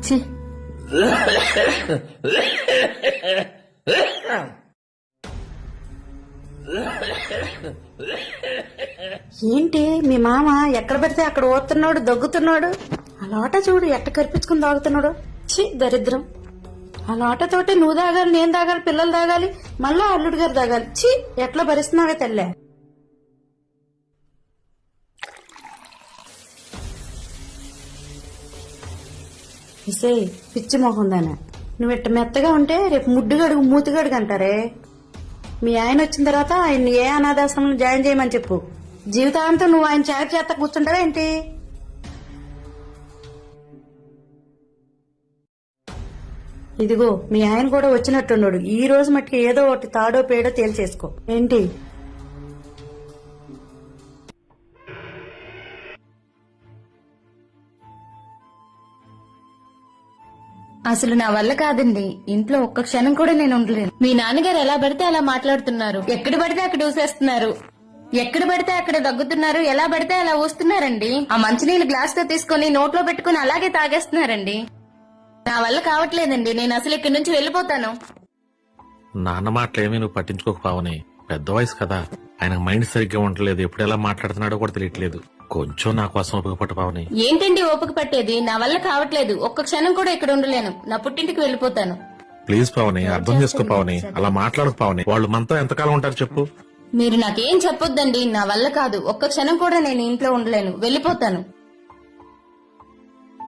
ఛీ. ఏంటి మీ మామ ఎక్కడ పెడితే అక్కడ ఓతున్నాడు, దగ్గుతున్నాడు. ఆ లోట చూడు ఎట్ట కరిపించుకుని తాగుతున్నాడు. ఛీ దరిద్రం. ఆ లోటతోటి నువ్వు తాగాలి, నేను తాగాలి, పిల్లలు తాగాలి, మళ్ళా అల్లుడు గారు తాగాలి. ఛీ ఎట్లా భరిస్తున్నావే తెల్లే. ఇసే పిచ్చి మొహం దానే, నువ్వు ఇట్ట మెత్తగా ఉంటే రేపు ముడ్డుగడుగు మూతిగడుగు అంటారే. మీ ఆయన వచ్చిన తర్వాత ఆయన్ని ఏ అనాథాశ్రమంలో జాయిన్ చేయమని చెప్పు. జీవితాంతం నువ్వు ఆయన చారి చేత కూర్చుంటావా ఏంటి? ఇదిగో మీ ఆయన కూడా వచ్చినట్టున్నాడు. ఈ రోజు మట్టుకు ఏదో ఒకటి తాడో పేడో తేల్చేసుకో ఏంటి. అసలు నా వల్ల కాదండి. ఇంట్లో ఒక్క క్షణం కూడా నేను ఉండలేను. మీ నాన్నగారు ఎలా పడితే అలా మాట్లాడుతున్నారు. ఎక్కడ పడితే అక్కడ ఊసేస్తున్నారు, ఎక్కడ పడితే అక్కడ దగ్గుతున్నారు, ఎలా పడితే అలా ఊస్తున్నారండి. ఆ మంచినీళ్ళు గ్లాస్ తో తీసుకుని నోట్లో పెట్టుకుని అలాగే తాగేస్తున్నారండి. నా వల్ల కావట్లేదండి. నేను అసలు ఇక్కడి నుంచి వెళ్ళిపోతాను. నాన్న మాటలేమీ నువ్వు పట్టించుకోకపోవని. పెద్ద వయసు కదా, ఆయన మైండ్ సరిగ్గా ఉండలేదు. ఎప్పుడు ఎలా మాట్లాడుతున్నాడో కూడా తెలియట్లేదు. కొంచెం నా కోసం ఉపయోగపట్టు పావని. ఏంటండి ఓపిక పట్టేది? నా వల్ల కావట్లేదు. ఒక్క క్షణం కూడా ఇక్కడ ఉండలేను. నా పుట్టింటికి వెళ్ళిపోతాను. ప్లీజ్ పావని, అర్థం చేసుకో పావని. అలా మాట్లాడకు పావని. వాళ్ళు మనతో ఎంతకాలం ఉంటారు చెప్పు. మీరు నాకేం చెప్పొద్దండి. నా వల్ల కాదు. ఒక్క క్షణం కూడా నేను ఇంట్లో ఉండలేను. వెళ్ళిపోతాను.